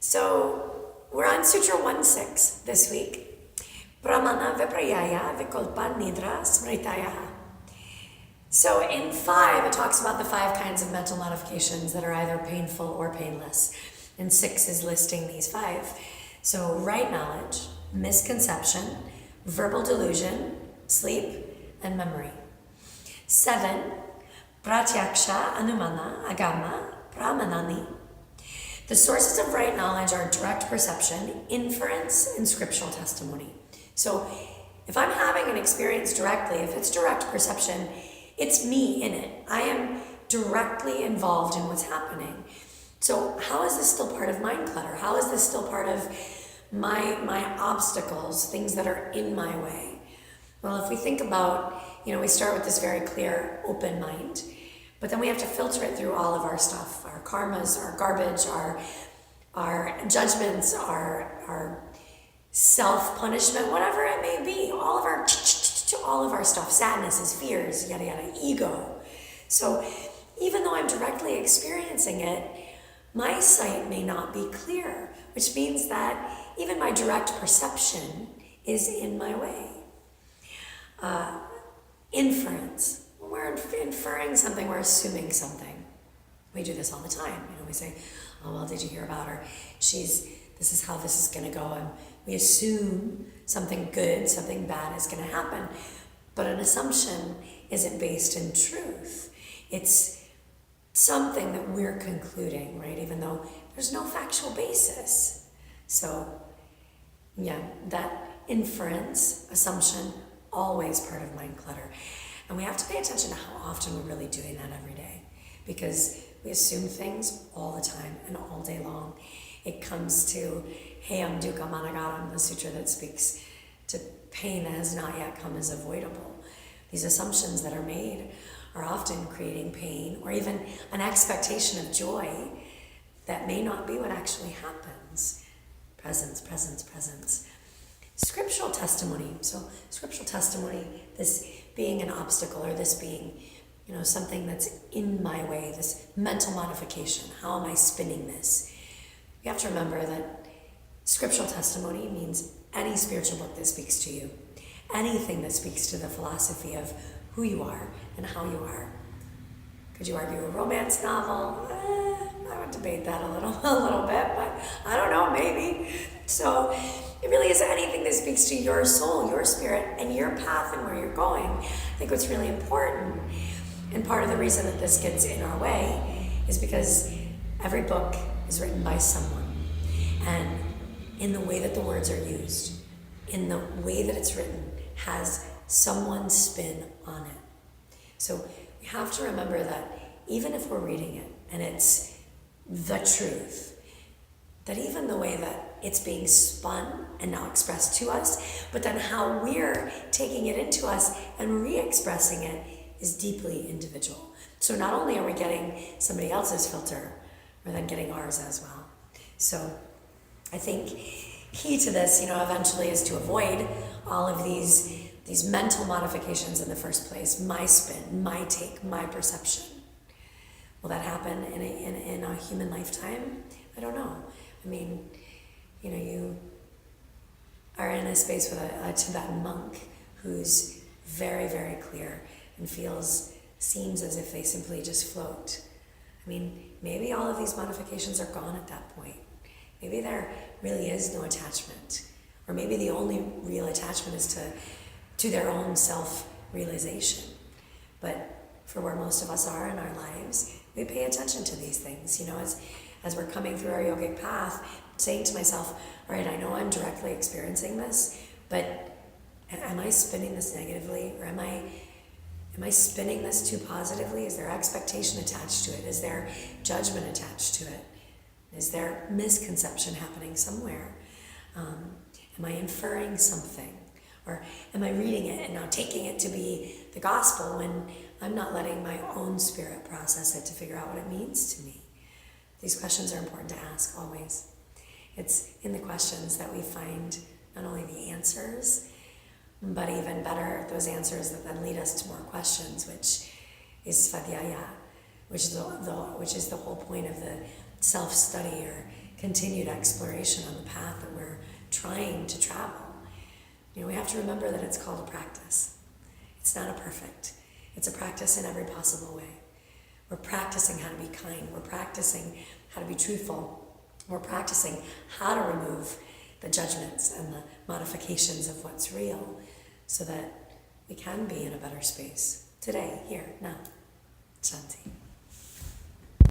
So we're on Sutra 1.6 this week. Pramana viprayaya vikalpa nidra smritaya. So in 5, it talks about the 5 kinds of mental modifications that are either painful or painless. And 6 is listing these 5. So right knowledge, misconception, verbal delusion, sleep, and memory. 7, pratyaksha, anumana, agama, pramanani. The sources of right knowledge are direct perception, inference, and scriptural testimony. So if I'm having an experience directly, if it's direct perception, it's me in it. I am directly involved in what's happening. So how is this still part of mind clutter? How is this still part of my obstacles, things that are in my way? Well, if we think about, we start with this very clear, open mind, but then we have to filter it through all of our stuff, our karmas, our garbage, our judgments, our self-punishment, whatever it may be, all of our stuff, sadnesses, fears, yada yada, ego. So even though I'm directly experiencing it, my sight may not be clear, which means that even my direct perception is in my way. Inference. When we're inferring something, we're assuming something. We do this all the time. We say, oh, well, did you hear about her? This is how this is going to go. And we assume something good, something bad is going to happen. But an assumption isn't based in truth. It's something that we're concluding, right? Even though there's no factual basis. So, that inference, assumption, always part of mind clutter. And we have to pay attention to how often we're really doing that every day. Because we assume things all the time and all day long. It comes to Heyam Dukkha Managaram, the sutra that speaks to pain that has not yet come as avoidable. These assumptions that are made are often creating pain or even an expectation of joy that may not be what actually happens. Presence, presence, presence. Scriptural testimony. So scriptural testimony, this being an obstacle or this being, something that's in my way, this mental modification. How am I spinning this? You have to remember that scriptural testimony means any spiritual book that speaks to you, anything that speaks to the philosophy of who you are and how you are. Could you argue a romance novel? I would debate that a little bit, but I don't know, maybe. So it really is anything that speaks to your soul, your spirit, and your path and where you're going. I think what's really important, and part of the reason that this gets in our way, is because every book is written by someone. And in the way that the words are used, in the way that it's written, has someone's spin on it. So we have to remember that even if we're reading it and it's the truth, that even the way that it's being spun and now expressed to us, but then how we're taking it into us and re-expressing it is deeply individual. So not only are we getting somebody else's filter, we're then getting ours as well. So I think key to this, eventually is to avoid all of these mental modifications in the first place. My spin, my take, my perception. Will that happen in a human lifetime? I don't know. You are in a space with a Tibetan monk who's very, very clear and seems as if they simply just float. Maybe all of these modifications are gone at that point. Maybe there really is no attachment. Or maybe the only real attachment is to their own self-realization. But for where most of us are in our lives, we pay attention to these things. As we're coming through our yogic path, saying to myself, all right, I know I'm directly experiencing this, but am I spinning this negatively? Or am I spinning this too positively? Is there expectation attached to it? Is there judgment attached to it? Is there misconception happening somewhere? Am I inferring something? Or am I reading it and now taking it to be the gospel when I'm not letting my own spirit process it to figure out what it means to me? These questions are important to ask always. It's in the questions that we find not only the answers, but even better, those answers that then lead us to more questions, which is svadhyaya, which is the whole point of the self-study or continued exploration on the path that we're trying to travel. We have to remember that it's called a practice. It's not a perfect. It's a practice in every possible way. We're practicing how to be kind. We're practicing how to be truthful. We're practicing how to remove the judgments and the modifications of what's real so that we can be in a better space today, here, now. Shanti.